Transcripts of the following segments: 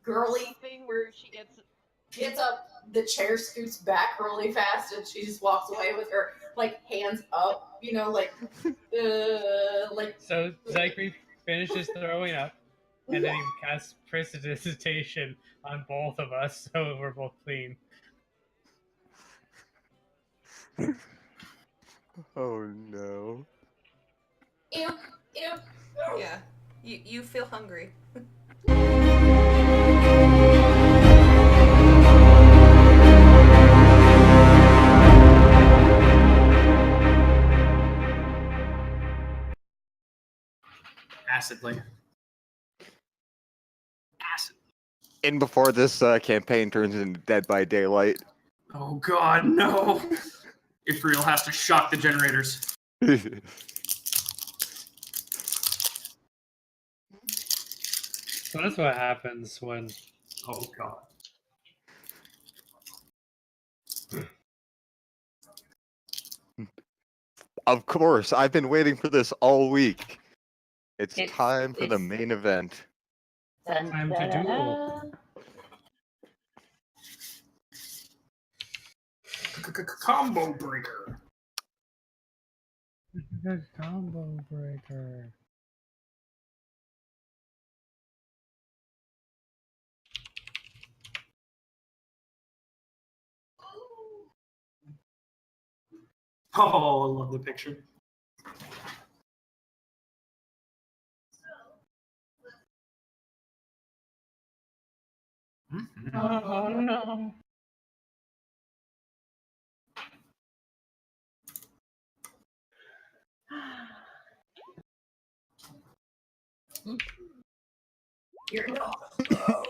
girly thing where she gets up, the chair scoots back really fast, and she just walks away with her like hands up, you know, like. So Zachary finishes throwing up, and then he casts prestidigitation on both of us, so we're both clean. Oh no. Ew. Yeah. You feel hungry. Acidly. And before this campaign turns into Dead by Daylight. Oh god, no! Ifreal has to shock the generators. So that's what happens when... Oh god. Of course, I've been waiting for this all week. It's time for the main event. Time to duel. Combo breaker. Combo breaker. Oh, I love the picture. Oh no. You're not. Oh.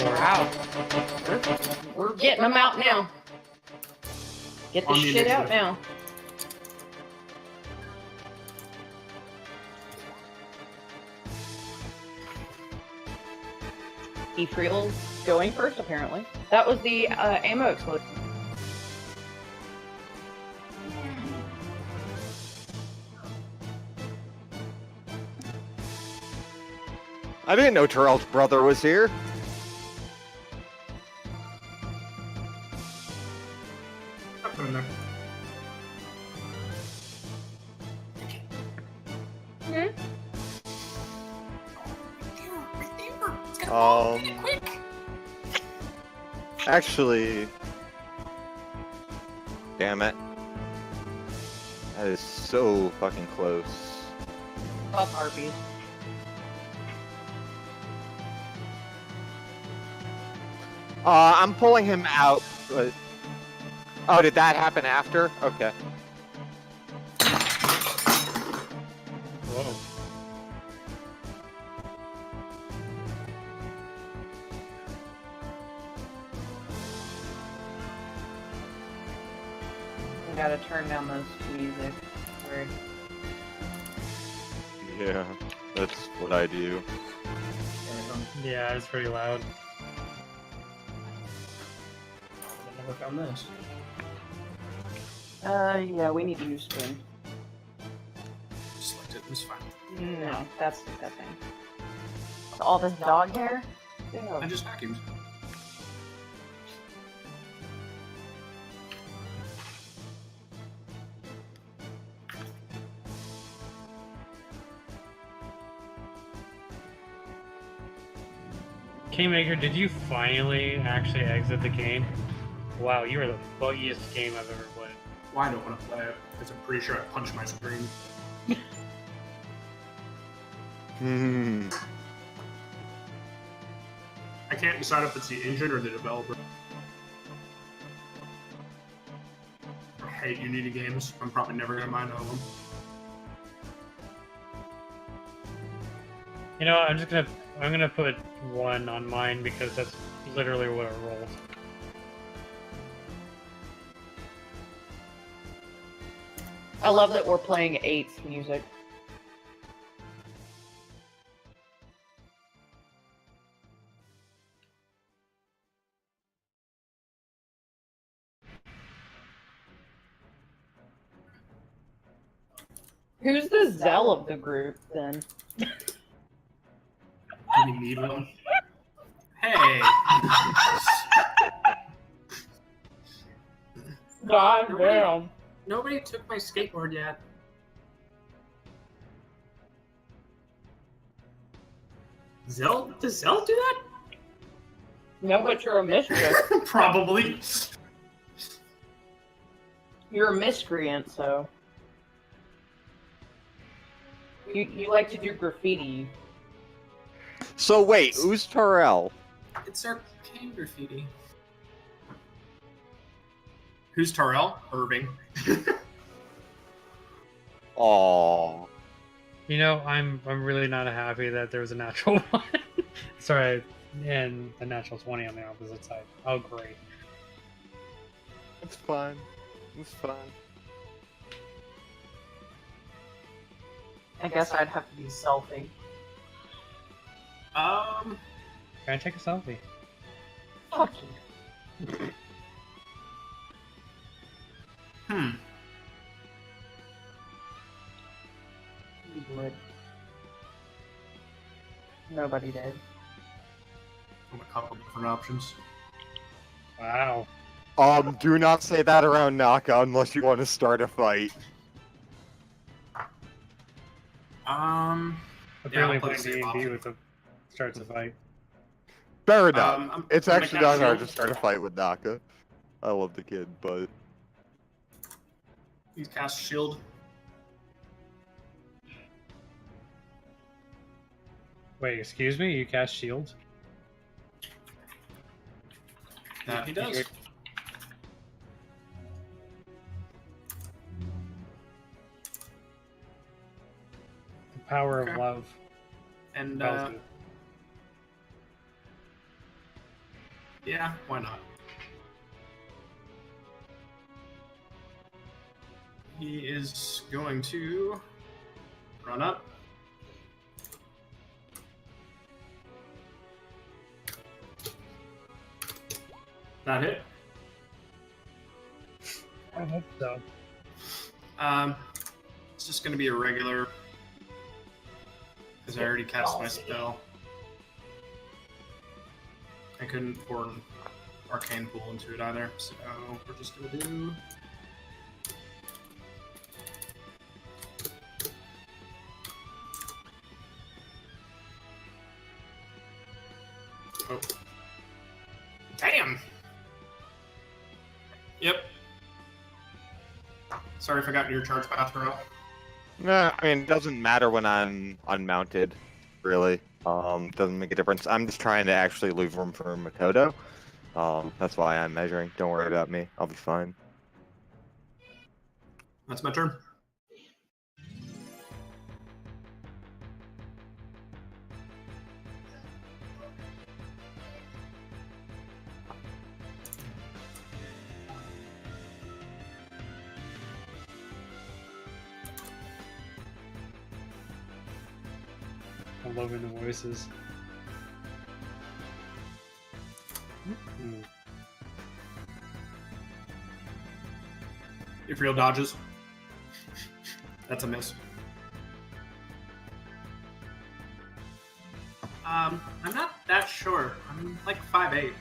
Wow. We're getting them out now. Get the shit out now. Ifreal's going first, apparently. That was the ammo explosion. I didn't know Terrell's brother was here. I put him there. Actually, damn it. That is so fucking close. Fuck harpies. I'm pulling him out, but... Oh, did that happen after? Okay. Whoa. We gotta turn down those music. Weird. Yeah, that's what I do. Yeah, it's pretty loud. I never found this. Yeah, we need to use spoon. Select it, it was fine. No, that's that thing. All this dog hair? Ew. I just vacuumed. Kingmaker, did you finally actually exit the game? Wow, you are the buggiest game I've ever played. Well, I don't want to play it, because I'm pretty sure I punched my screen. I can't decide if it's the engine or the developer. I hate Unity games. I'm probably never going to mind all of them. You know, I'm gonna put 1 on mine because that's literally what it rolls. I love that we're playing 8th music. Who's the Zell of the group then? Do we need one? Hey. God damn. Nobody took my skateboard yet. Zell? Does Zell do that? No, but you're a mischief. Probably. You're a miscreant, so. You like to do graffiti. So wait, who's Terrell? It's arcane graffiti. Who's Terrell? Irving. Aww. You know, I'm really not happy that there was a natural one. Sorry, and a natural 20 on the opposite side. Oh, great. It's fine. It's fine. I guess I'd have to be selfie. Can I take a selfie? Fuck you. Hmm. You would. Nobody did. A couple different options. Wow. Do not say that around Naka unless you want to start a fight. Apparently I'll put playing a safe D&D option. with the starts a fight. Fair enough. I'm It's gonna actually cast not hard shield. to start a fight with Naka. I love the kid, but He's cast shield. Wait, excuse me? You cast shield? That he does. The power Okay. of love. And Tells me. yeah, why not? He is going to run up. That hit. I hope so. It's just going to be a regular, because I already cast my spell. I couldn't pour an arcane pool into it either, so we're just going to do. Oh. Damn! Yep. Sorry if I got in your charge path, bro. nah, I mean, it doesn't matter when I'm unmounted, really. Doesn't make a difference. I'm just trying to actually leave room for Makoto. That's why I'm measuring. Don't worry about me. I'll be fine. That's my turn. I'm loving the voices. If real dodges. That's a miss. I'm not that short. I'm like 5'8".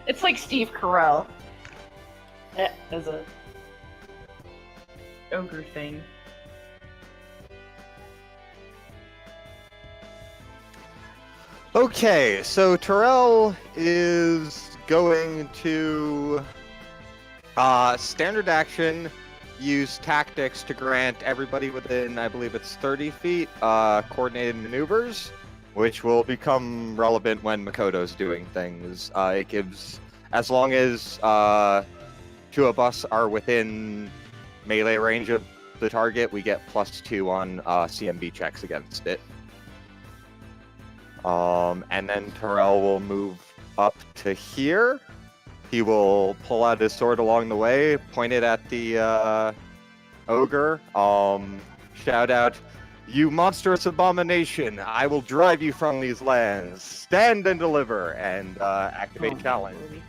It's like Steve Carell. As a ogre thing. Okay, so Terrell is going to standard action, use tactics to grant everybody within, I believe it's 30 feet, coordinated maneuvers, which will become relevant when Makoto's doing things. It gives, as long as two of us are within melee range of the target, we get +2 on CMB checks against it. And then Terrell will move up to here. He will pull out his sword along the way, point it at the ogre, shout out, You monstrous abomination, I will drive you from these lands. Stand and deliver, and activate challenge. Lordy.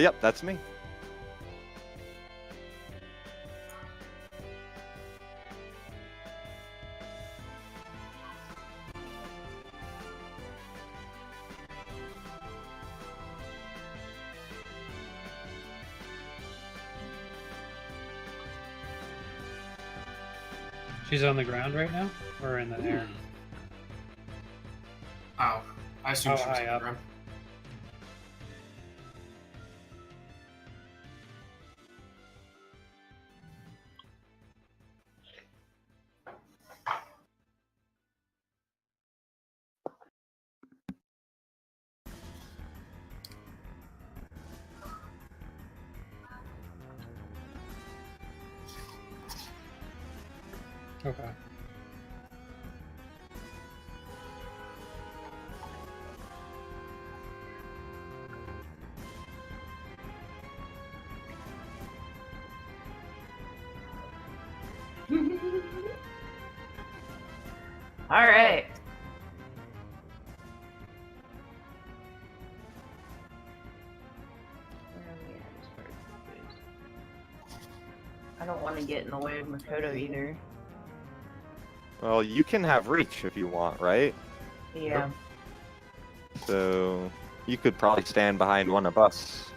Yep, that's me. She's on the ground right now, or in the air? Oh, I assume Oh, she was high on the up. ground. Okay. All right. Where are we at as far as food? I don't want to get in the way of Makoto either. Well, you can have reach if you want, right? Yeah. So you could probably stand behind one of us.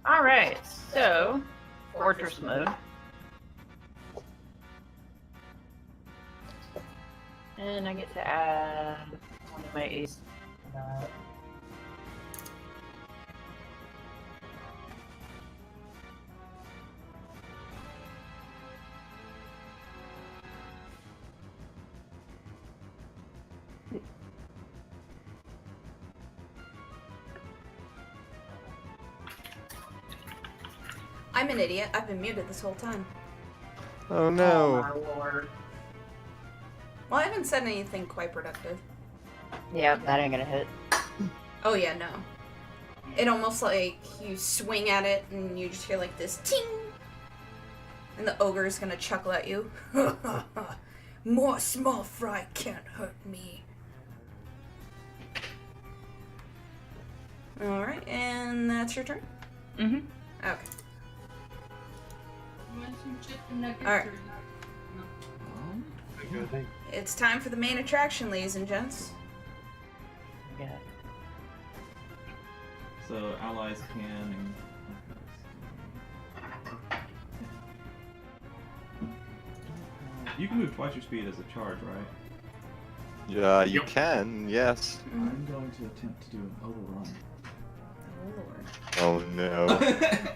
All right. So, fortress mode. And I get to add one of my ace. I'm an idiot. I've been muted this whole time. Oh Oh no. my lord. Well, I haven't said anything quite productive. Yeah, that ain't gonna hit. Oh yeah, no. It almost like you swing at it and you just hear like this ting, and the ogre is gonna chuckle at you. More small fry can't hurt me. All right, and that's your turn. Mm-hmm. Okay. You want some chicken nuggets? All right. Good thing. It's time for the main attraction, ladies and gents. Yeah. So allies can. You can move twice your speed as a charge, right? Yeah, you Yep. can, yes. I'm going to attempt to do an overrun. Oh lord. Oh no.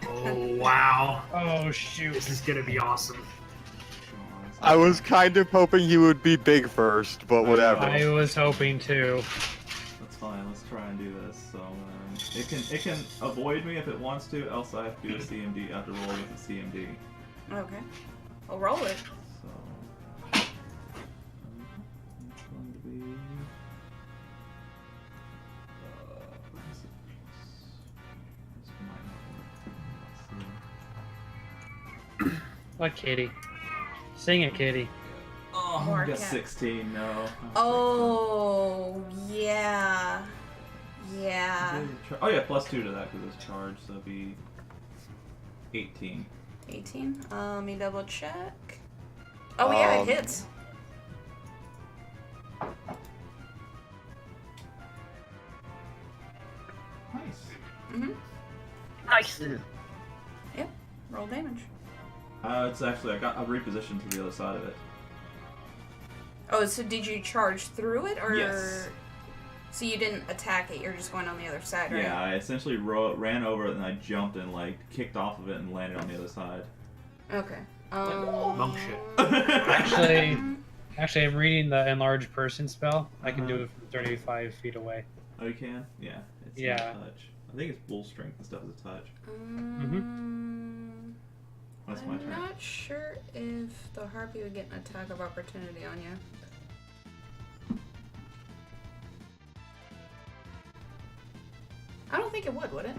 Oh wow, Oh shoot! this is gonna be awesome. I was kind of hoping he would be big first, but whatever. I was hoping to. That's fine. Let's try and do this. So it can avoid me if it wants to. Else I have to do a CMD. I have to roll with a CMD. Okay. I'll roll it. So it's going to be. What is it? This might not work. Let's see. What, Kitty? Sing it, Kitty. Oh, More I got cat. 16. No. Oh yeah. Yeah. Oh yeah, plus 2 to that because it's charged, so it'd be 18. 18. Let me double check. Oh yeah, it hits. Nice. Mhm. Nice. Roll damage. It's actually I got a repositioned to the other side of it. Oh, so did you charge through it, or? Yes. So you didn't attack it. You're just going on the other side, right? Yeah, I essentially ran over it and I jumped and like kicked off of it and landed on the other side. Okay. Monk shit. Actually, I'm reading the enlarged person spell. I can do it from 35 feet away. Oh, you can? Yeah. It's Yeah. not touch. I think it's bull strength and stuff is a touch. That's my I'm turn. not sure if the harpy would get an attack of opportunity on you. I don't think it would it?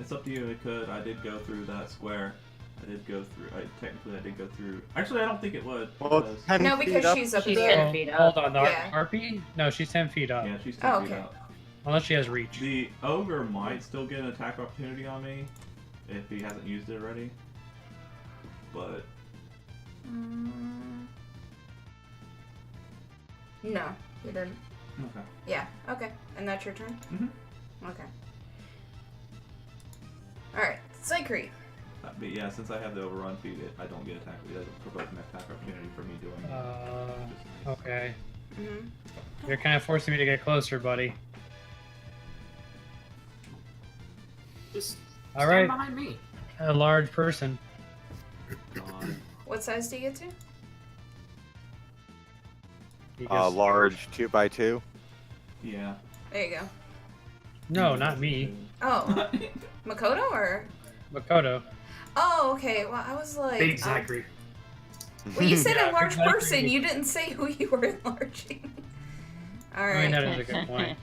It's up to you. It could. I did go through that square. I did go through. Technically, I did go through. Actually, I don't think it would. Well, because- it's 10 No, feet because up. she's up She's there. 10 feet up. Hold on, the Yeah. harpy? No, she's 10 feet up. Yeah, she's 10 Oh, feet okay. up. Unless she has reach. The ogre might still get an attack opportunity on me if he hasn't used it already. But No, you didn't. okay. Yeah, okay. And that's your turn? Mhm. Okay. Alright, Psycrete. But yeah, since I have the overrun feat, I don't get attack. It doesn't provoke an attack opportunity for me doing it. Okay. Mm-hmm. You're kind of forcing me to get closer, buddy. Just All stand right. behind me. A large person. What size do you get to? He gets- Large 2x2. Yeah. There you go. No, not me. Oh, Makoto or? Makoto. Oh, okay. Well, I was like. Big Zachary. Well, you said Yeah, enlarged exactly. person. You didn't say who you were enlarging. All I mean, right. that is a good point.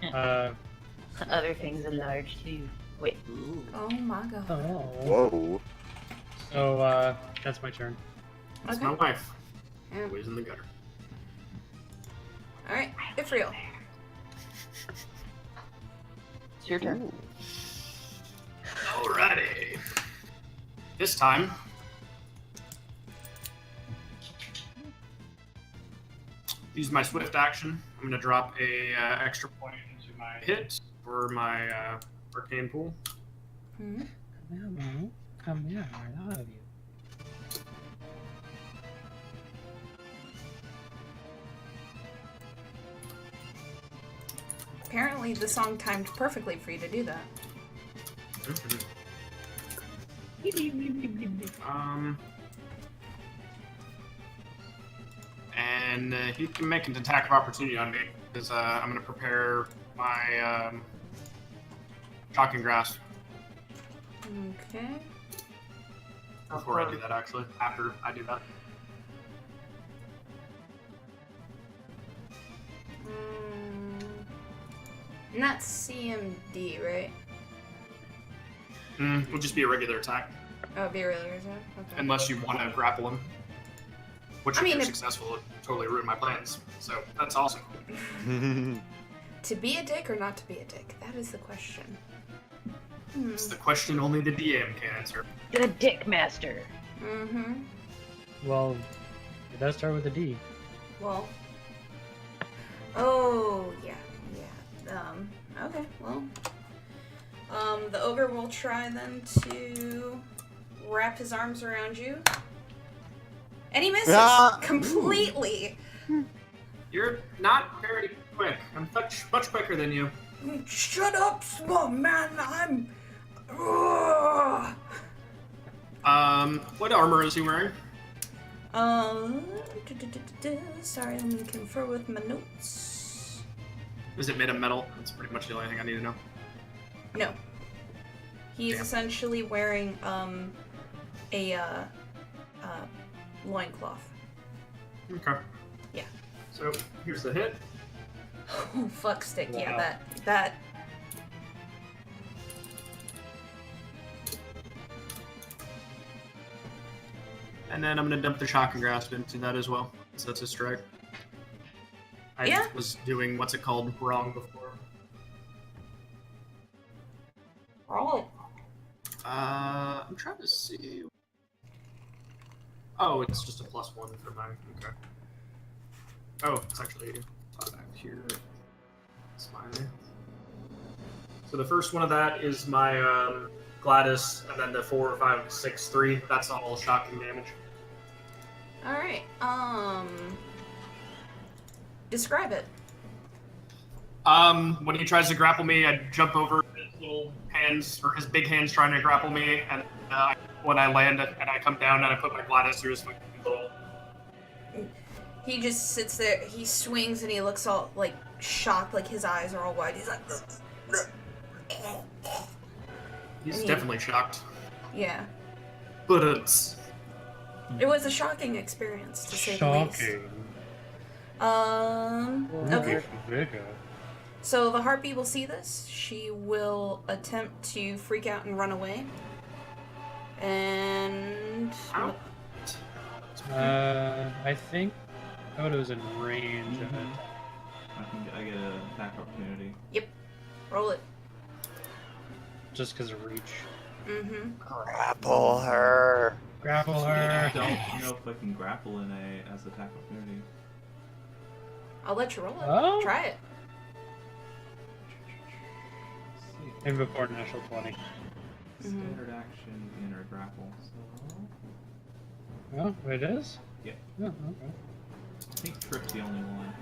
Other things enlarge too. Wait. Oh my god. Oh. Whoa. So, that's my turn. That's Okay. my wife. Yeah. Always in the gutter. All right. Ifriel. It's your turn. Alrighty. This time, use my swift action. I'm gonna drop a extra point into my hit for my arcane pool. Hmm. Come here, I love you. Apparently, the song timed perfectly for you to do that. And he can make an attack of opportunity on me because I'm gonna prepare my shocking grasp Okay. before I do that. Actually, after I do that. Not CMD, right? It'll just be a regular attack, Oh, it'd be a regular attack? Okay. unless you want to grapple him. Which, I if mean, you're if- successful, would totally ruin my plans. So that's awesome. To be a dick or not to be a dick? That is the question. It's the question only the DM can answer. The Dick Master. Mm-hmm. Well, it does start with a D. Well. Oh, yeah. Okay, well. The ogre will try then to wrap his arms around you. And he misses completely. You're not very quick. I'm much quicker than you. Shut up, small man. I'm. What armor is he wearing? Sorry, let me confer with my notes. Is it made of metal? That's pretty much the only thing I need to know. No. He's Damn. essentially wearing a loincloth. Okay. Yeah. So here's the hit. Oh fuck stick, yeah, Wow. that And then I'm gonna dump the shocking grasp into that as well. So that's a strike. I Yeah. was doing what's it called wrong before. roll it. I'm trying to see. Oh, it's just a +1 for mine. Okay. Oh, it's actually back here. Smiley. So the first one of that is my Gladys, and then the 4, 5, 6, 3. That's all shocking damage. Alright, describe it. When he tries to grapple me, I jump over his little hands, or his big hands trying to grapple me, and when I land and I come down and I put my Gladys through his fucking little. He just sits there, he swings and he looks all like shocked, like his eyes are all wide. He's like, He's definitely shocked. yeah. But It was a shocking experience, to say the least. Shocking. Okay. Vigor. So the harpy will see this. She will attempt to freak out and run away. And Ow. I think Odo's in range of it. I get an attack opportunity. roll it. Just because of reach. Mm-hmm. Grapple her. Grapple I her. don't know if I can grapple in as attack opportunity. I'll let you roll it. Oh. Try it. Let's see. And before natural 20. Standard action, inner grapple. So Oh, it is? Yeah. Oh, okay. I think trip's the only one.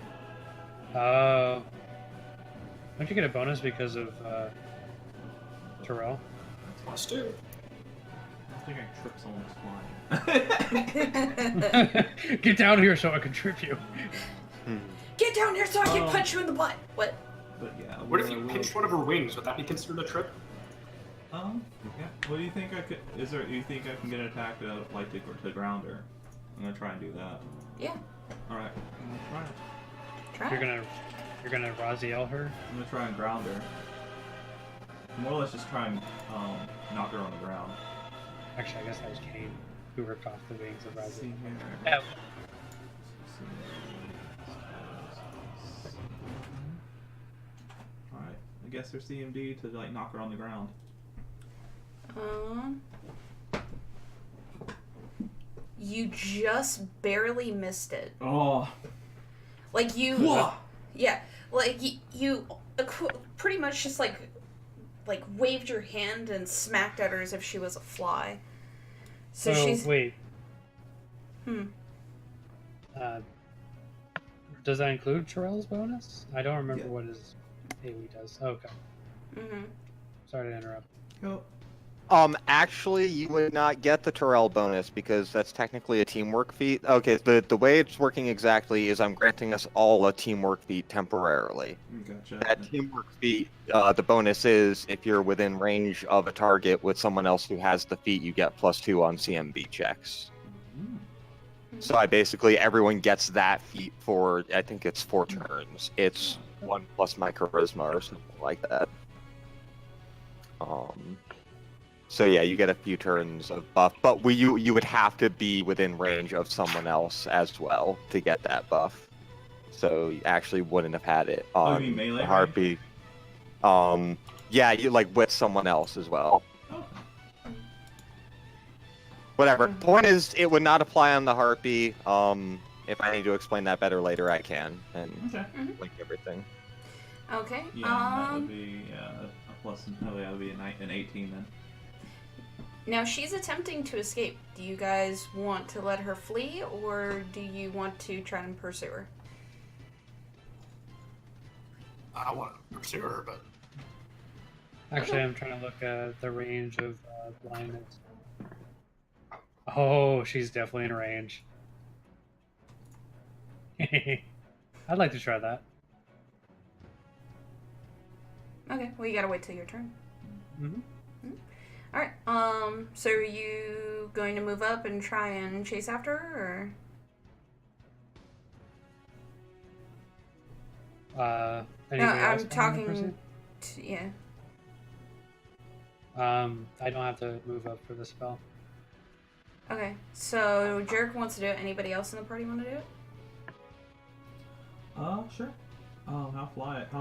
Don't you get a bonus because of Terrell? +2. I think I trip's almost flying. Get down here so I can trip you. Get down here so I can punch you in the butt. What? But yeah. What if you pinched one of her wings? Would that be considered a trip? Yeah. What do you think I could? Do you think I can get an attack to ground her? I'm gonna try and do that. Yeah. All right. I'm gonna try it. Try it. You're gonna Raziel her? I'm gonna try and ground her. More or less just try and knock her on the ground. Actually, I guess that was Kane who ripped off the wings of Let's see Raziel. here. Yeah. Alright. I guess there's CMD to like knock her on the ground. You just barely missed it. Oh. Like you. Yeah. Like you pretty much just like waved your hand and smacked at her as if she was a fly. So she's. Wait. Hmm. Does that include Terrell's bonus? I don't remember what his AoE does. Okay. Mm-hmm. Sorry to interrupt. Go. Actually, you would not get the Terrell bonus because that's technically a teamwork feat. Okay, the way it's working exactly is I'm granting us all a teamwork feat temporarily. Gotcha. That teamwork feat, the bonus is if you're within range of a target with someone else who has the feat, you get +2 on CMB checks. So everyone gets that feat for, I think it's 4 turns. It's 1 plus my charisma or something like that. So yeah, you get a few turns of buff, but you would have to be within range of someone else as well to get that buff. So you actually wouldn't have had it on you mean melee the Harpy. Yeah, you like with someone else as well. Oh. Whatever. Point is, it would not apply on the Harpy. If I need to explain that better later, I can, and Okay. link everything. Okay. Yeah, that would be a plus. Oh, yeah, that would be an 18 then. Now she's attempting to escape. Do you guys want to let her flee, or do you want to try and pursue her? I want to pursue her, but Actually, I'm trying to look at the range of blindness. Oh, she's definitely in range. I'd like to try that. Okay. Well, you gotta wait till your turn. Mm-hmm. Alright, so are you going to move up and try and chase after her, or? No, I'm talking to, yeah. I don't have to move up for the spell. Okay, so Jerick wants to do it. Anybody else in the party want to do it? Sure. Oh, how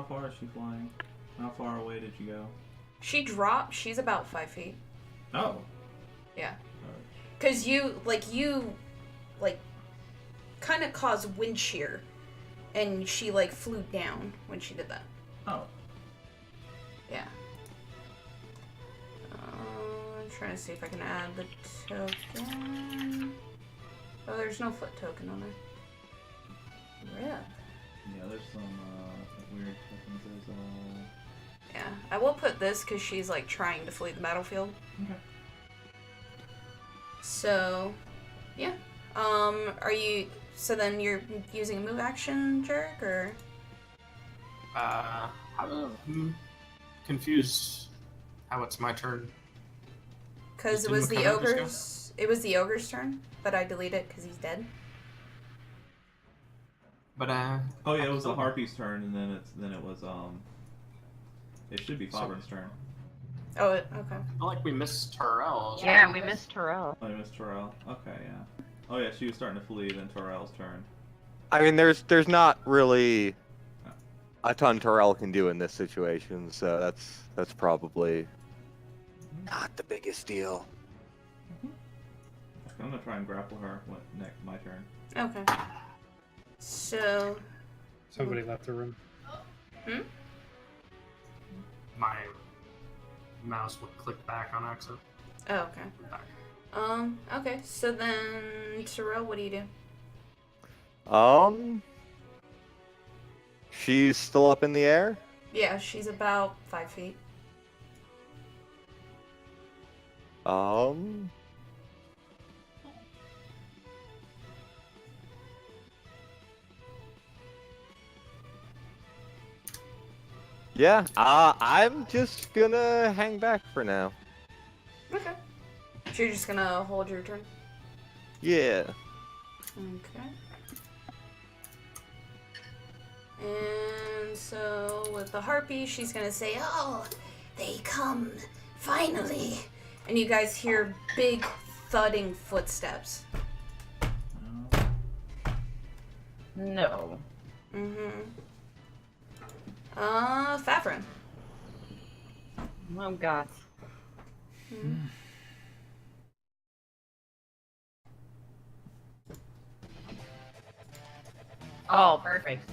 far is she flying? How far away did you go? She dropped. She's about 5 feet. Oh. Yeah. Because you kind of caused wind shear, and she, flew down when she did that. Oh. Yeah. I'm trying to see if I can add the token. Oh, there's no foot token on there. Rip. Yeah, there's some weird tokens. Yeah, I will put this because she's trying to flee the battlefield. Okay. So, yeah. Are you? So then you're using a move action, Jerick, or? I'm confused how it's my turn. Because it was the ogre's. It was the ogre's turn, but I deleted it because he's dead. But Oh yeah, it was the harpy's turn, and then it was It should be Fabrin's turn. Oh, okay. I feel like we missed Terrell. Yeah, we missed Terrell. Oh, you missed Terrell. Okay, yeah. Oh yeah, she was starting to flee. Then Terrell's turn. I mean, there's not really a ton Terrell can do in this situation, so that's probably not the biggest deal. I'm gonna try and grapple her. What next? My turn. Okay. So. Somebody left the room. Hmm? My mouse would click back on accident. Oh, okay. Back. Okay. So then, Terrell, what do you do? She's still up in the air? Yeah, she's about 5 feet. Yeah, I'm just gonna hang back for now. Okay. So you're just gonna hold your turn? Yeah. Okay. And so with the harpy, she's gonna say, "Oh, they come, finally." And you guys hear big thudding footsteps. No. Fafrin. Oh god. Oh, perfect.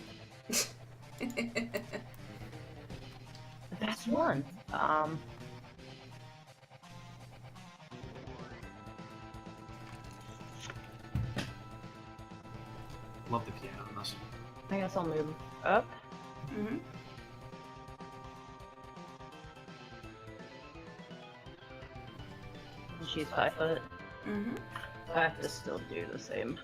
That's one. Love the piano in this. I guess I'll move up. She's 5 foot. I have to still do the same.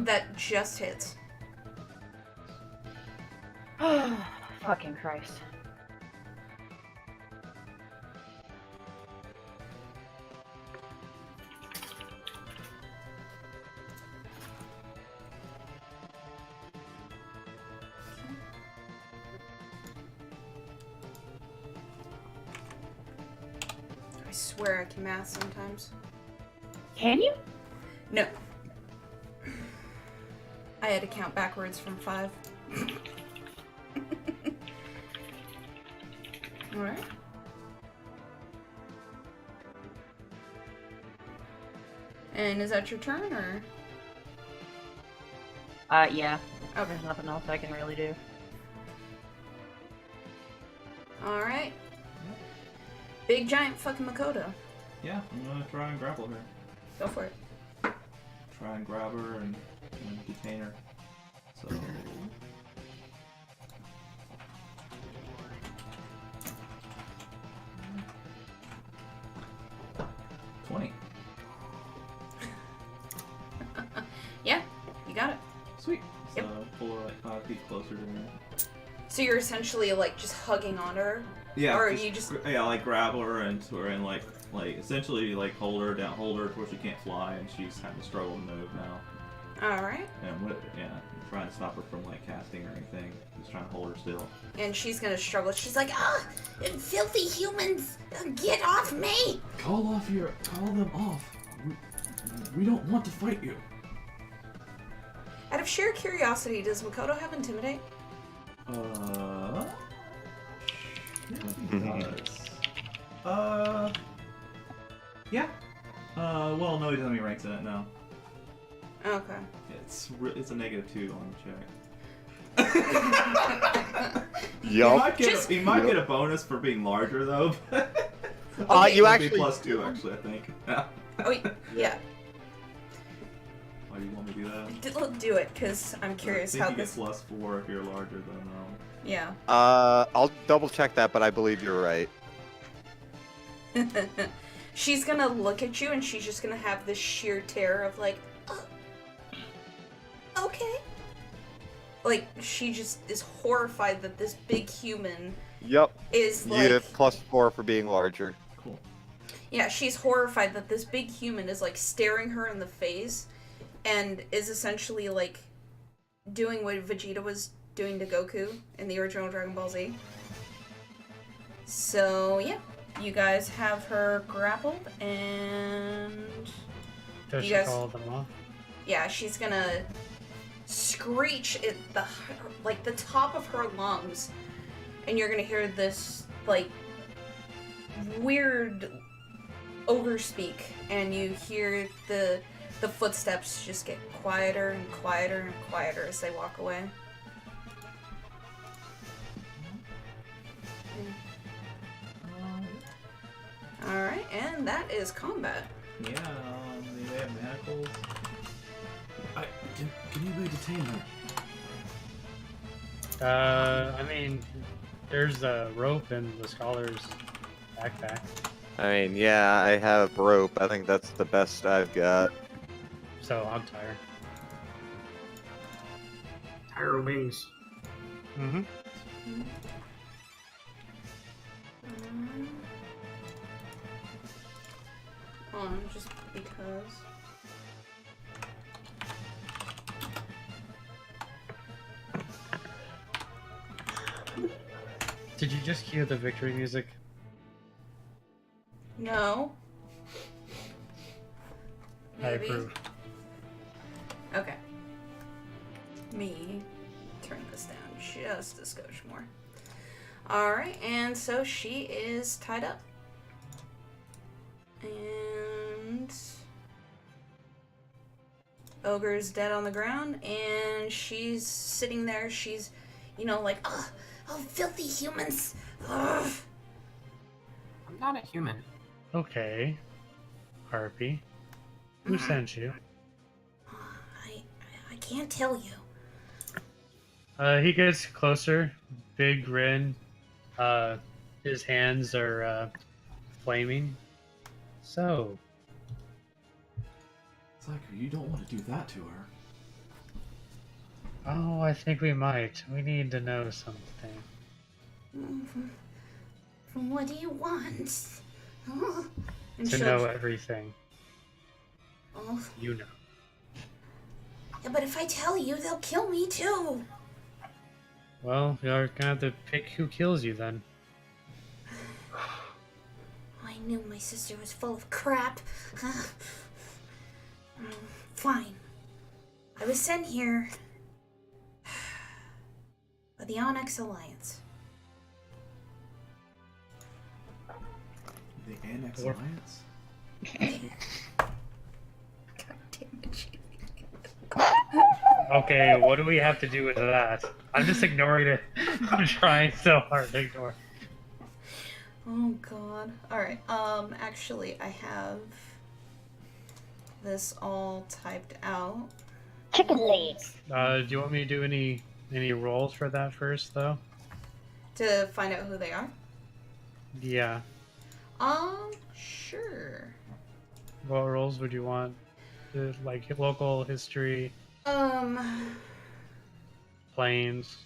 That just hits. Fucking Christ. I swear I can math sometimes. Can you? No. I had to count backwards from 5. Alright. And is that your turn, or? Yeah. Okay. There's nothing else I can really do. Alright. Big giant fucking Makoto. Yeah, I'm gonna try and grapple her. Go for it. Try and grab her and detain her. So. 20. Yeah, you got it. Sweet. Yep. So pull her like 5 feet closer to me. So you're essentially like just hugging on her? Yeah. Or you just like grab her and like essentially like hold her to where she can't fly and she's kind of struggling to move now. Alright. And trying to stop her from like casting or anything. Just trying to hold her still. And she's gonna struggle. She's like, filthy humans, get off me! Call them off. We don't want to fight you. Out of sheer curiosity, does Makoto have Intimidate? Yeah, he does. Yeah. Well, no, he doesn't have any ranks in it, no. Okay. It's a -2 on the check. Yup. He might get a bonus for being larger, though. You It'll actually be +2, actually, I think. Yeah. Oh, yeah. Why do you want me to do that? Do it, because I'm curious I think how you this... get +4 if you're larger than Yeah. I'll double check that, but I believe you're right. She's gonna look at you and she's just gonna have this sheer terror of like, okay. Like, she just is horrified that this big human Yep. is You like... have +4 for being larger. Cool. Yeah, she's horrified that this big human is like staring her in the face and is essentially like doing what Vegeta was doing to Goku in the original Dragon Ball Z. So, yeah. You guys have her grappled, and... Does You she guys- call them off? Yeah, she's gonna screech at the top of her lungs, and you're gonna hear this, like, weird ogre speak, and you hear the footsteps just get quieter and quieter and quieter as they walk away. Alright, and that is combat. Yeah, do they have manacles? Can you detain her? I mean, there's a rope in the scholar's backpack. I mean, yeah, I have rope. I think that's the best I've got. So I'll tie her. Tie her wings. Mm-hmm. Hold on, just because. Did you just cue the victory music? No. I Maybe. approve. Okay. Me turn this down just a skosh more. Alright, and so she is tied up. And Ogre's dead on the ground, and she's sitting there, she's, you know, like, oh, filthy humans. Ugh. I'm not a human. Okay. Harpy. Who sent you? I can't tell you. He gets closer. Big grin. His hands are flaming. So, Zachary, you don't want to do that to her. oh, I think we might. We need to know something. What do you want? And To she'll- know everything. Oh, You know. yeah, but if I tell you, they'll kill me too. Well, you're gonna have to pick who kills you then. I knew my sister was full of crap. Fine. I was sent here by the Onyx Alliance. The Annex Or- Alliance? God damn it, Jamie. Okay, what do we have to do with that? I'm just ignoring it. I'm trying so hard to ignore. Oh god. Alright, actually I have this all typed out. Chicken legs. Do you want me to do any rolls for that first, though? To find out who they are. Yeah. Sure. What rolls would you want? Like local history, planes,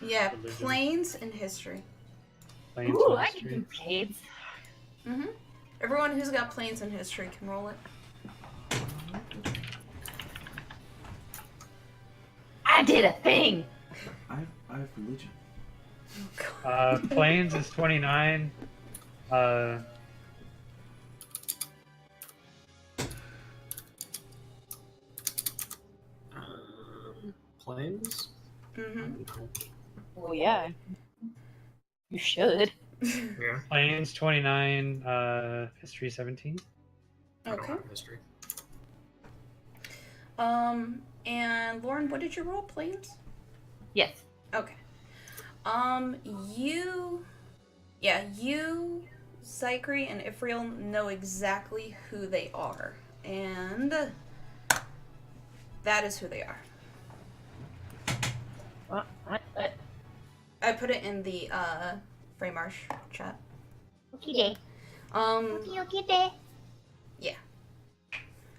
Yeah, Religion. planes and history. planes Ooh, and I can history. do plates. Mm-hmm. Everyone who's got planes and history can roll it. I did a thing. I have religion. Oh god. Planes is 29. Planes? Mm-hmm. Oh yeah. You should. Yeah. Planes 29. History 17. I don't Okay. have history. And Lauren, what did you roll, planes? Yes. Okay. You, Zachary, and Ifriel know exactly who they are, and that is who they are. What? I put it in the Freymarsh chat. Okay. Okay. Yeah.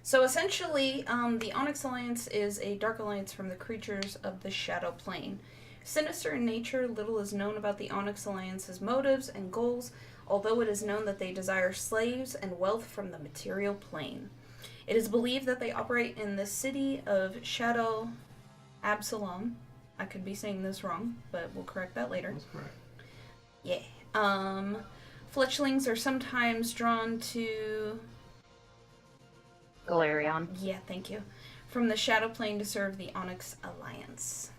So essentially, the Onyx Alliance is a dark alliance from the creatures of the Shadow Plane. Sinister in nature, little is known about the Onyx Alliance's motives and goals, although it is known that they desire slaves and wealth from the material plane. It is believed that they operate in the city of Shadow Absalom. I could be saying this wrong, but we'll correct that later. That's correct. Yeah. Fletchlings are sometimes drawn to... Galarion. Yeah, thank you. From the Shadow Plane to serve the Onyx Alliance.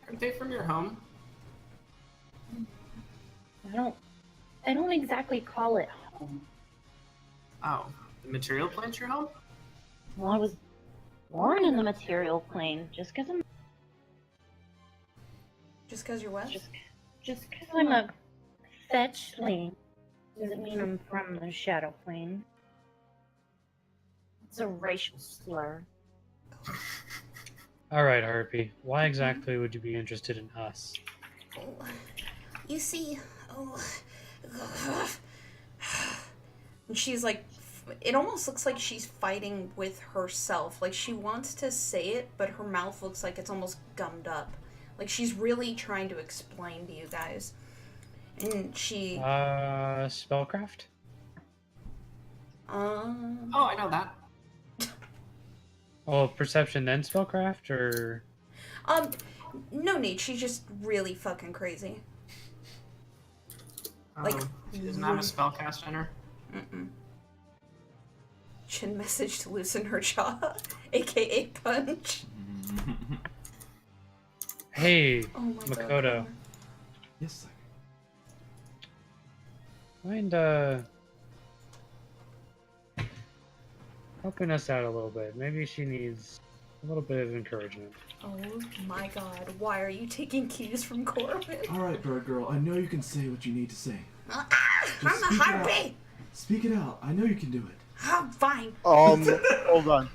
Aren't they from your home? I don't exactly call it home. Oh, the material plane's your home? Well, I was born in the material plane. Just because I'm Just because you're what? just because I'm a fetchling doesn't mean I'm from the shadow plane. It's a racial slur. All right, Harpy. Why exactly would you be interested in us? Oh, you see, and she's like, it almost looks like she's fighting with herself. Like she wants to say it, but her mouth looks like it's almost gummed up. Like she's really trying to explain to you guys. And she... Spellcraft? Oh, I know that. Oh, perception then spellcraft, or... No need, she's just really fucking crazy. Like, She doesn't have a spellcast in her. Mm-mm. Chin message to loosen her jaw, aka punch. Hey, Oh my Makoto. God. Yes, sir. Mind, helping us out a little bit. Maybe she needs a little bit of encouragement. Oh my God, why are you taking cues from Corbin? Alright, bird girl, I know you can say what you need to say. I'm Just a speak it out. harpy! Speak it out. I know you can do it. I'm fine. Hold on.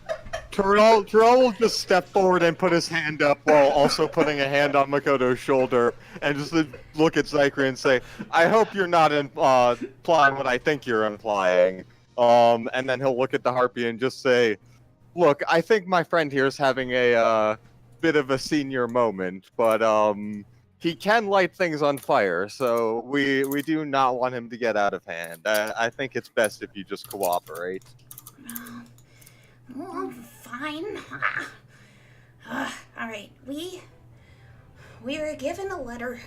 Terrell will just step forward and put his hand up while also putting a hand on Makoto's shoulder and just look at Zachary and say, I hope you're not implying what I think you're implying. And then he'll look at the Harpy and just say, look, I think my friend here is having a bit of a senior moment, but he can light things on fire, so we do not want him to get out of hand. I think it's best if you just cooperate. Oh, I'm fine. Alright, we were given a letter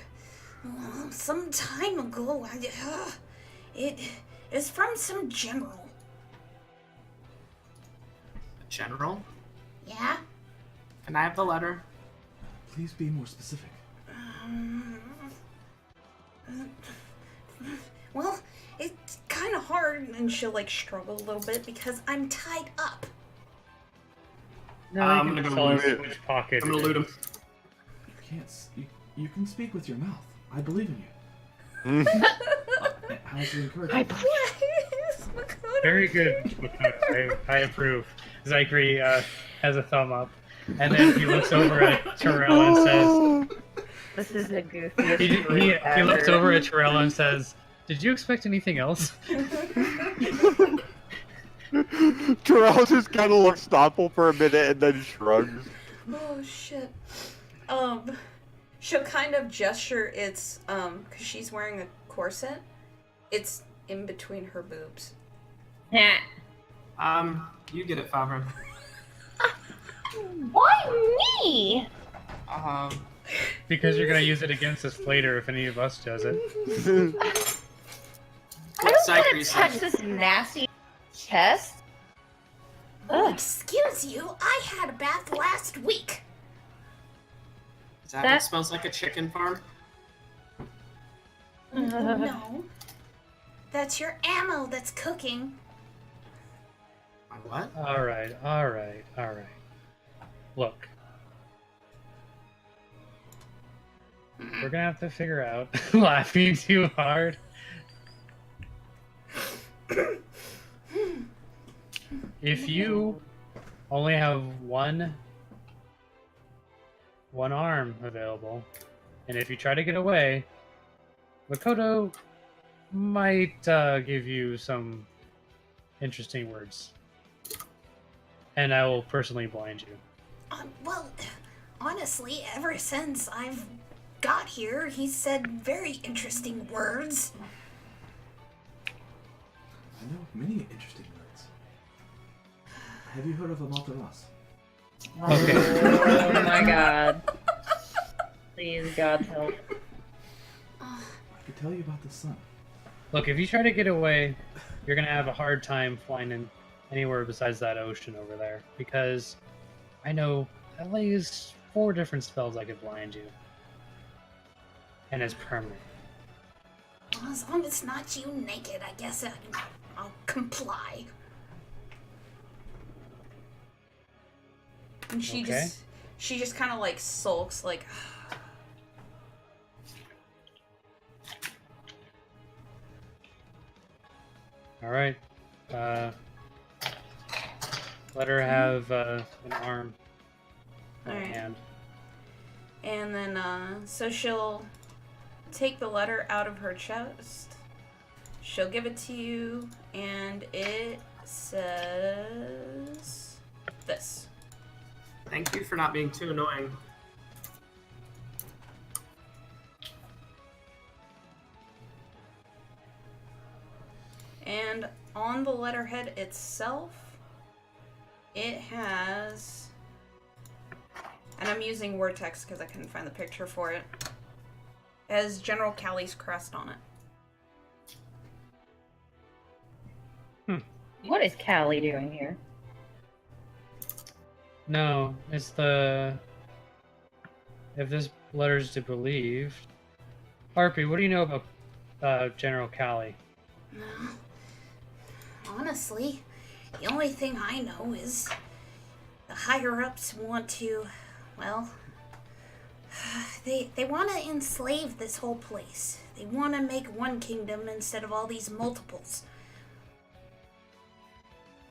some time ago. It is from some general. General? Yeah? Can I have the letter? Please be more specific. Well, it's kind of hard, and she'll like struggle a little bit because I'm tied up. No, I'm you can gonna tell us loot it. which pocket. I'm gonna it loot him. is. You can't. You can speak with your mouth. I believe in you. How's the encouragement? Please, Makoto. Very good, Makoto. I approve. Zachary has a thumb up, and then he looks over at Terrell and says, This is the goofiest he group looks ever. over at Terrell and says, did you expect anything else? Terrell just kind of looks thoughtful for a minute and then shrugs. Oh shit. She'll kind of gesture it's cause she's wearing a corset. It's in between her boobs. Yeah. You get it, Favre. Why me? Because you're gonna use it against us later if any of us does it. I don't want Zachary to said. touch this nasty chest. Oh, Ugh. excuse you. I had a bath last week. Is that That- what smells like a chicken farm? No. That's your ammo that's cooking. My what? Alright. Look. We're gonna have to figure out laughing too hard. If you only have one one arm available, and if you try to get away, Makoto might give you some interesting words, and I will personally blind you. Well, honestly, ever since I've got here, he's said very interesting words. I know many interesting words. Have you heard of Amalteras? Okay. Oh my god. Please, God's help. I could tell you about the sun. Look, if you try to get away, you're gonna have a hard time flying in anywhere besides that ocean over there, because I know at least 4 different spells I could blind you. And it's permanent. Well, as long as it's not you naked, I guess I'll comply. And she Okay. just kind of like sulks, like. Alright. Let her have an arm and a Alright. hand. And then, so she'll take the letter out of her chest. She'll give it to you, and it says this. Thank you for not being too annoying. And on the letterhead itself, it has, and I'm using word text because I couldn't find the picture for it, it has General Callie's crest on it. What is Callie doing here? No, it's the... If this letter's to believe... Harpy, what do you know about General Callie? Honestly, the only thing I know is the higher-ups want to, well, they want to enslave this whole place. They want to make one kingdom instead of all these multiples.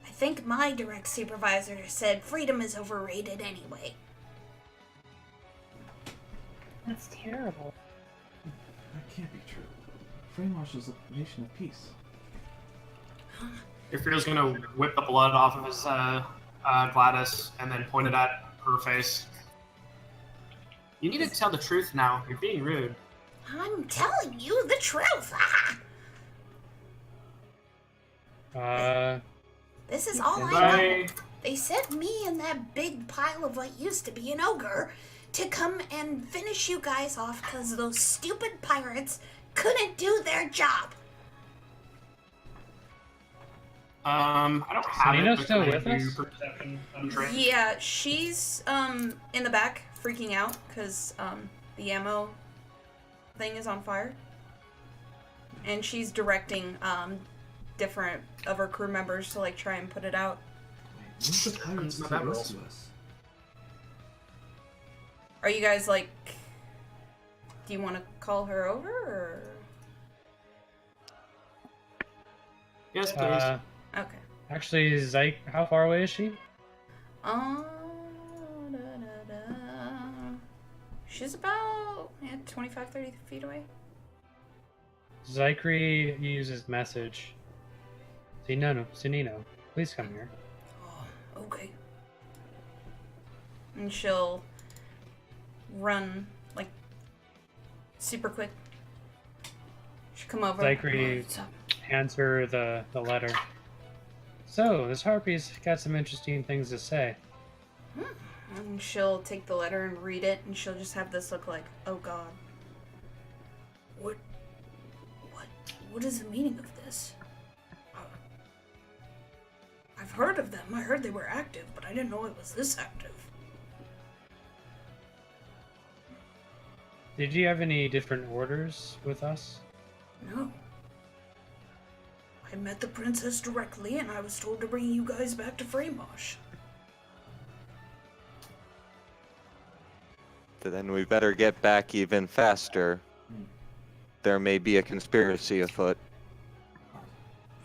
I think my direct supervisor said freedom is overrated anyway. That's terrible. That can't be true. Freymarsh is a nation of peace. Ifril's gonna whip the blood off of his Gladys and then point it at her face. You need to tell the truth now. You're being rude. I'm telling you the truth. This is all I know. Bye. They sent me and that big pile of what used to be an ogre to come and finish you guys off because those stupid pirates couldn't do their job. I don't have Selina's it. still Can I with do us? Perception untrained? Yeah, she's in the back freaking out because the ammo thing is on fire. And she's directing different of her crew members to like try and put it out. Wait, when's the pirates Not to that rescue us? Are you guys like, do you want to call her over or? Yes, please. Okay. Actually, Zyke, how far away is she? Da, da, da. She's about 25, 30 feet away. Zykri uses message. Sinino, please come here. Oh, okay. And she'll run like super quick. She'll come over. Zykri What's up? hands her the letter. So, this Harpy's got some interesting things to say. And she'll take the letter and read it, and she'll just have this look like, oh god. What is the meaning of this? I've heard of them. I heard they were active, but I didn't know it was this active. Did you have any different orders with us? No. I met the princess directly, and I was told to bring you guys back to Freymarsh. Then we better get back even faster. There may be a conspiracy afoot.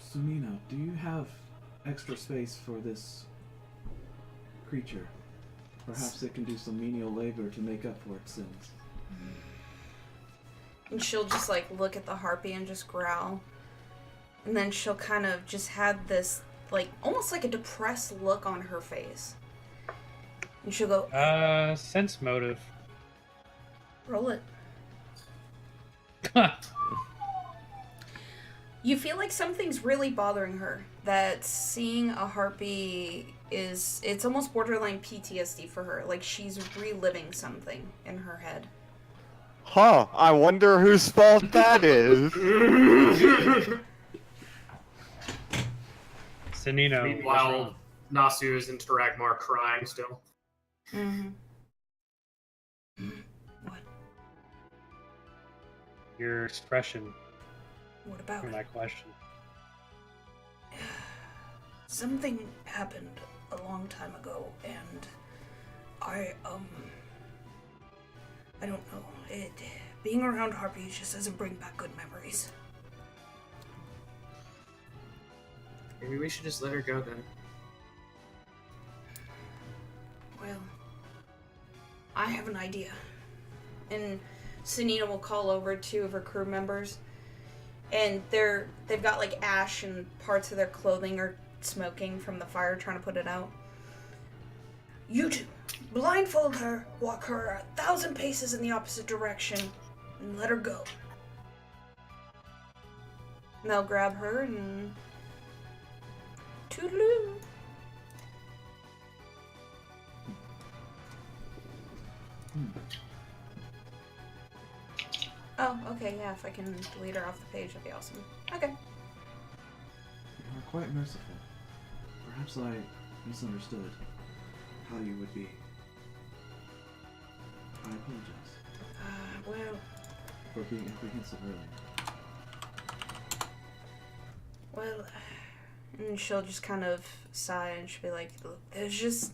Sunina, do you have extra space for this creature? Perhaps it can do some menial labor to make up for its sins. And she'll just like look at the harpy and just growl. And then she'll kind of just have this like almost like a depressed look on her face. And she'll go, sense motive. roll it. You feel like something's really bothering her. That seeing a harpy it's almost borderline PTSD for her. Like she's reliving something in her head. Huh, I wonder whose fault that is. Sanino. Meanwhile, Nasu is in Teragmar crying still. Mm-hmm. What? Your expression What about for it? my question. Something happened a long time ago, and I don't know. Being around harpies just doesn't bring back good memories. Maybe we should just let her go then. Well, I have an idea. And Sunita will call over 2 of her crew members, and they've got like ash and parts of their clothing are smoking from the fire, trying to put it out. You 2, blindfold her, walk her 1,000 paces in the opposite direction, and let her go. And they'll grab her and toodaloo. Oh, okay, yeah, if I can delete her off the page, that'd be awesome. Okay. You are quite merciful. Perhaps I misunderstood how you would be. I apologize Well, for being apprehensive earlier. well, and she'll just kind of sigh and she'll be like, look, there's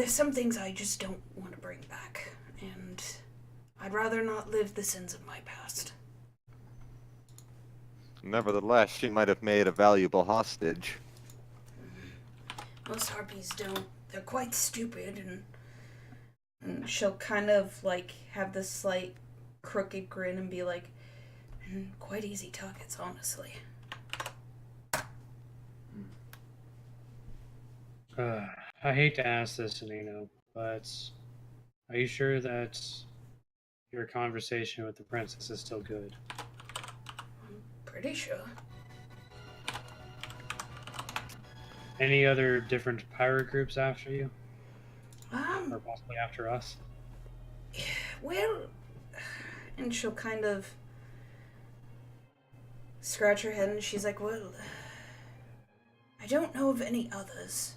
some things I just don't want to bring back, and I'd rather not live the sins of my past. Nevertheless, she might have made a valuable hostage. Most harpies don't. They're quite stupid, and she'll kind of like have this slight crooked grin and be like, quite easy targets, honestly. I hate to ask this, Nino, but are you sure that your conversation with the princess is still good? Pretty sure. Any other different pirate groups after you? Um, Or possibly after us? well, and she'll kind of scratch her head and she's like, well, I don't know of any others.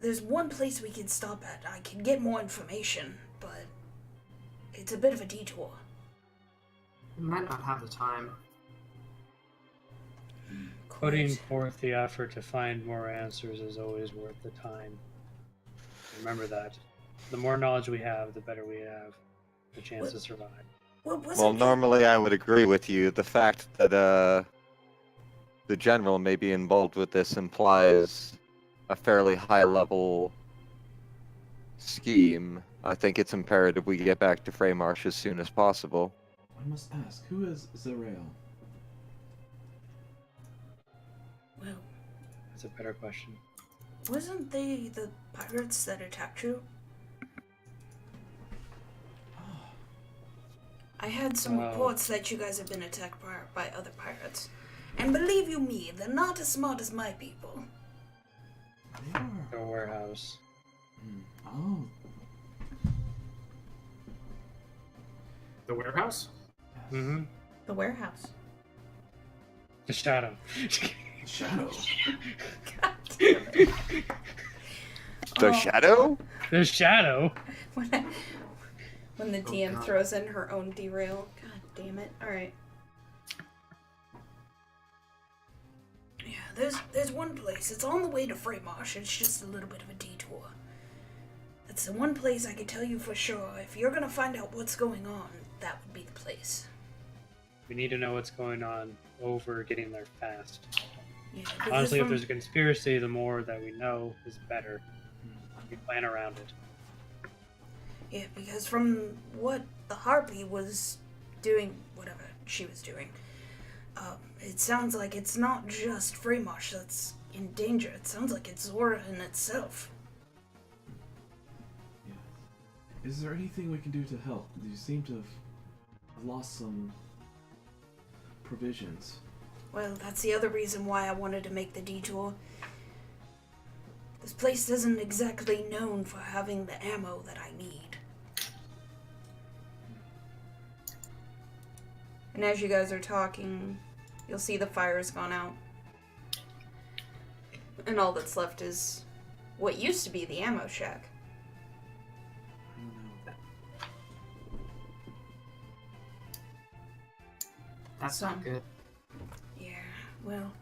There's one place we can stop at. I can get more information, but it's a bit of a detour. We might not have the time. Putting Quite. forth the effort to find more answers is always worth the time. Remember that. The more knowledge we have, the better we have the chance to survive. Well, normally I would agree with you. The fact that the general may be involved with this implies a fairly high-level scheme. I think it's imperative we get back to Freymarsh as soon as possible. I must ask, who is Zerael? Well, That's a better question. wasn't they the pirates that attacked you? I had some reports that you guys have been attacked by other pirates. And believe you me, they're not as smart as my people. They are. The warehouse. Oh. The warehouse? Mm-hmm. The warehouse. The shadow. Shadow. God damn it. The shadow? The shadow? When the DM God. throws in her own derail. God damn it. Alright. Yeah, there's one place. It's on the way to Freymarsh. It's just a little bit of a detour. That's the one place I can tell you for sure. If you're gonna find out what's going on, that would be the place. We need to know what's going on over getting there fast. Yeah, because Honestly, if from- there's a conspiracy, the more that we know is better. We plan around it. Yeah, because from what the Harpy was doing, whatever she was doing, it sounds like it's not just Freymarsh that's in danger. It sounds like it's Zora in itself. Yes. Is there anything we can do to help? You seem to have lost some provisions. Well, that's the other reason why I wanted to make the detour. This place isn't exactly known for having the ammo that I need. And as you guys are talking, you'll see the fire's gone out. And all that's left is what used to be the ammo shack. I don't know. That's not good. Yeah, well,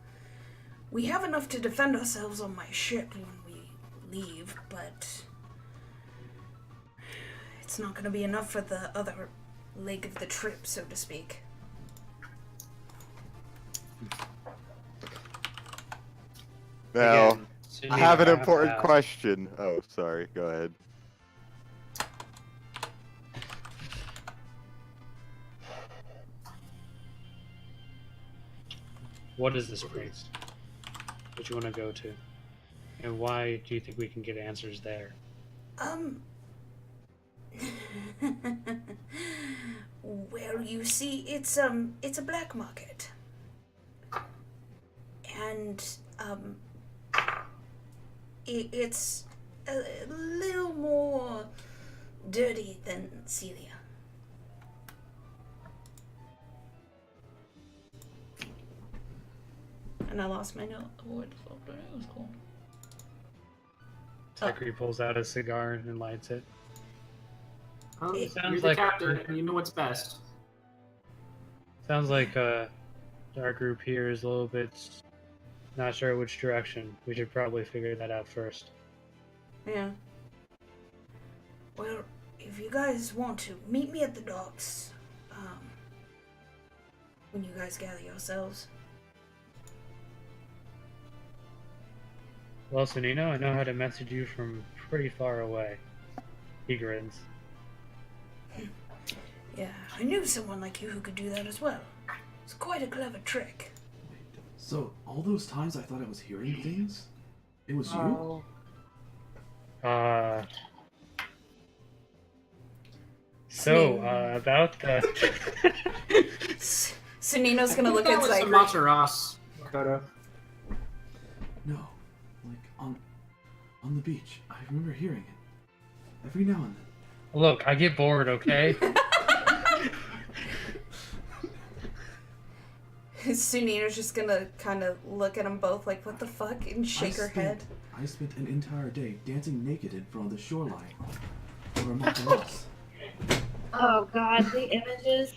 we have enough to defend ourselves on my ship when we leave, but it's not going to be enough for the other leg of the trip, so to speak. Now, Again, I have an to important ask, question. Oh, sorry. Go ahead. What is this place that you want to go to? And why do you think we can get answers there? Well, you see, it's a black market. And, it's a little more dirty than Celia. And I lost my note. Oh, it was cool. Zachary pulls out a cigar and lights it. It sounds You're the like- captain, and you know what's best. Sounds like our group here is a little bit not sure which direction. We should probably figure that out first. Yeah. Well, if you guys want to, meet me at the docks. When you guys gather yourselves. Well, Sonino, I know how to message you from pretty far away. He grins. Yeah, I knew someone like you who could do that as well. It's quite a clever trick. Wait, so all those times I thought I was hearing things, it was you? About the... Sunino's gonna look at That was Zyker. Amaterasu, Makoto. No, like on the beach. I remember hearing it every now and then. Look, I get bored, okay? Sunino's just gonna kind of look at them both like, what the fuck, and shake her head. I spent an entire day dancing naked in front of the shoreline. For a month else. Oh god, the images.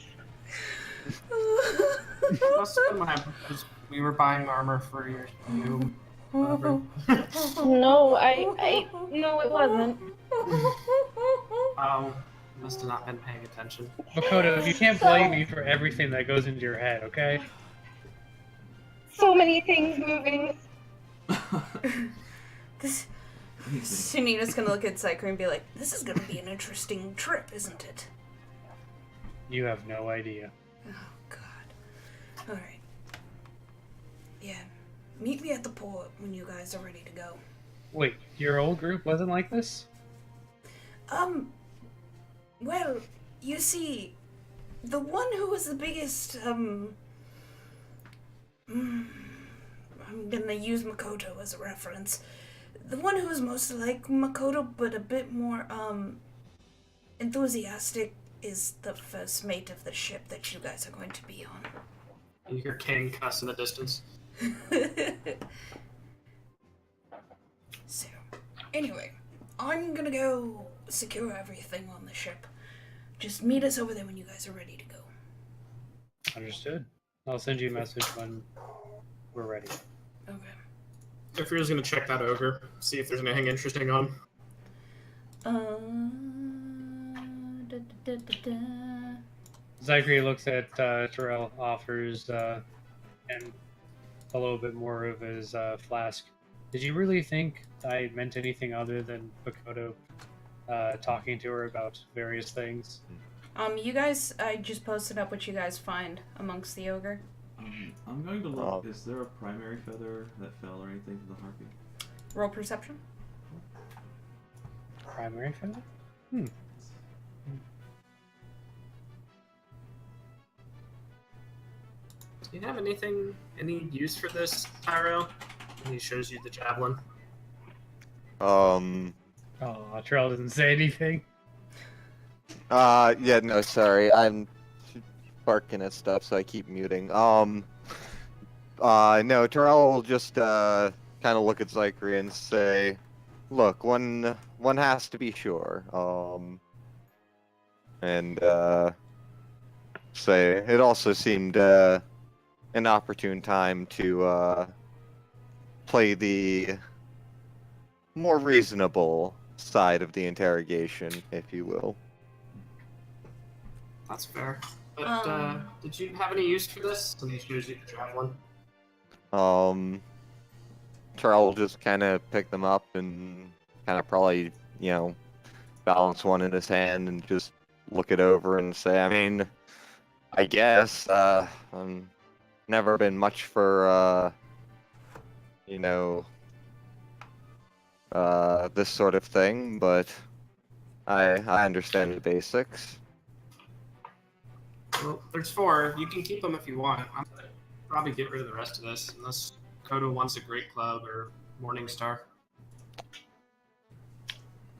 Must have been what happened because we were buying armor for your new. Whatever. No, no, it wasn't. Must have not been paying attention. Makoto, you can't blame me for everything that goes into your head, okay? So many things moving. Sunino's gonna look at Zyker and be like, this is gonna be an interesting trip, isn't it? You have no idea. Oh, God. Alright. Yeah. Meet me at the port when you guys are ready to go. Wait, your old group wasn't like this? Well, you see, the one who was the biggest, I'm gonna use Makoto as a reference. The one who was most like Makoto, but a bit more, enthusiastic, is the first mate of the ship that you guys are going to be on. You hear King cuss in the distance. So, anyway, I'm gonna go secure everything on the ship. Just meet us over there when you guys are ready to go. Understood. I'll send you a message when we're ready. Okay. Ifria's gonna check that ogre, see if there's anything interesting on. Zachary looks at Terrell, offers, and a little bit more of his flask. Did you really think I meant anything other than Bakoto talking to her about various things? You guys, I just posted up what you guys find amongst the ogre. I'm going to look. Is there a primary feather that fell or anything to the harpy? Roll perception. Primary feather? Do you have any use for this, Tyro? And he shows you the javelin. Oh, Terrell doesn't say anything. Yeah, no, sorry. I'm barking at stuff, so I keep muting. No, Terrell will just, kind of look at Zachary and say, look, one has to be sure. Say, it also seemed, an opportune time to, play the more reasonable side of the interrogation, if you will. That's fair. But, did you have any use for this? And he shows you the javelin. Terrell will just kind of pick them up and kind of probably, balance one in his hand and just look it over and say, I mean, I guess, never been much for, this sort of thing, but I understand the basics. Well, there's 4. You can keep them if you want. I'm gonna probably get rid of the rest of this, unless Kodo wants a Great Club or Morningstar.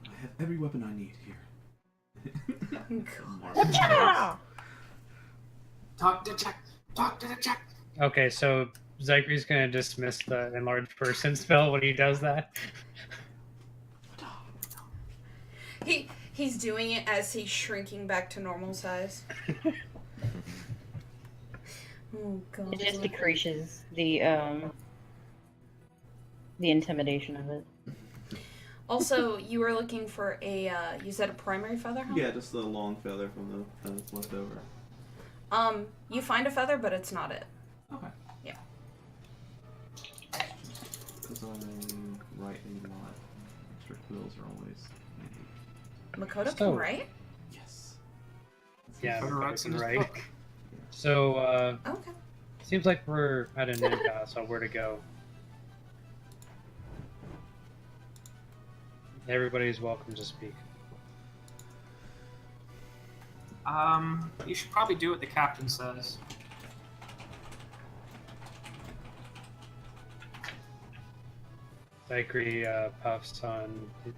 I have every weapon I need here. Whatcha? Talk to the check. Okay, so Zachary's gonna dismiss the enlarged person spell when he does that. He's doing it as he's shrinking back to normal size. Oh god. It just decreases the intimidation of it. Also, you were looking for a you said a primary feather, huh? Yeah, just the long feather from the that's left over. You find a feather, but it's not it. Okay. Yeah. Because I write a lot. Extra quills are always handy. Makoto So- can write? Yes. Yeah, Kodo writes in his right. book. So, Okay. seems like we're at an impasse on where to go. Everybody's welcome to speak. You should probably do what the captain says. Zachary puffs on a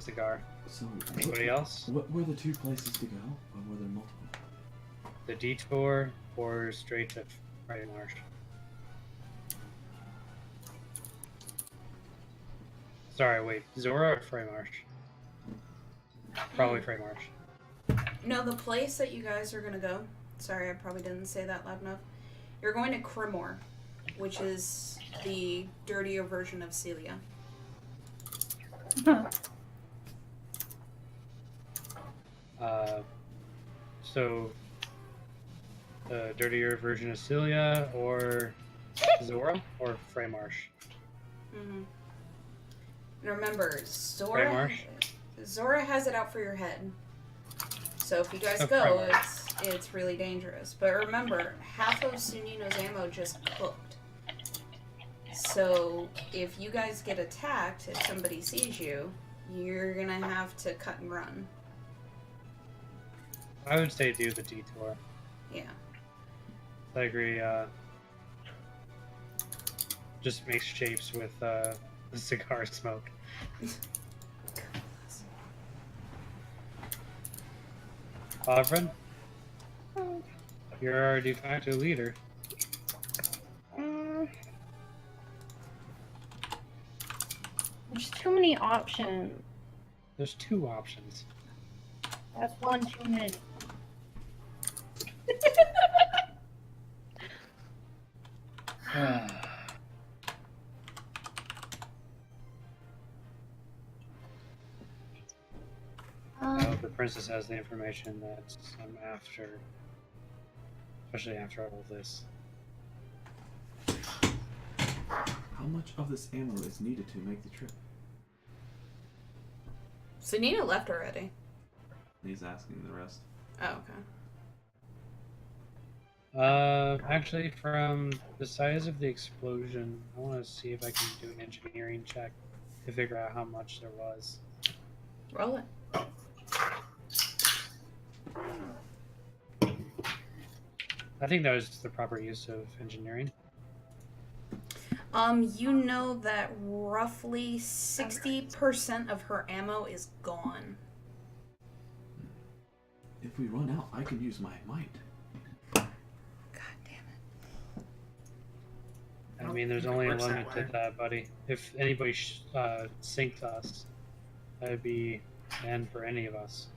cigar. So, Anybody else? What were the 2 places to go, or were there multiple? The detour or straight to Freymarsh? Sorry, wait. Zora or Freymarsh? Probably Freymarsh. No, the place that you guys are gonna go. Sorry, I probably didn't say that loud enough. You're going to Cremor, which is the dirtier version of Celia. So, the dirtier version of Celia or Zora or Freymarsh? Mm-hmm. And remember, Zora has it out for your head. So if you guys go, it's really dangerous. But remember, half of Sunino's ammo just cooked. So if you guys get attacked, if somebody sees you, you're gonna have to cut and run. I would say do the detour. Yeah. I agree. Just makes shapes with the cigar smoke. Alfred, you're our de facto leader. There's too many options. There's 2 options. That's one too many. Oh, the princess has the information that I'm after. Especially after all this. much of this ammo is needed to make the trip? So Nina left already. He's asking the rest. Oh, okay. Actually, from the size of the explosion, I want to see if I can do an engineering check to figure out how much there was. Roll it. I think that was the proper use of engineering. You know that roughly 60% of her ammo is gone. If we run out, I can use my might. God damn it. I mean, there's only a limit to that, buddy. If anybody synced us, that would be the end for any of us.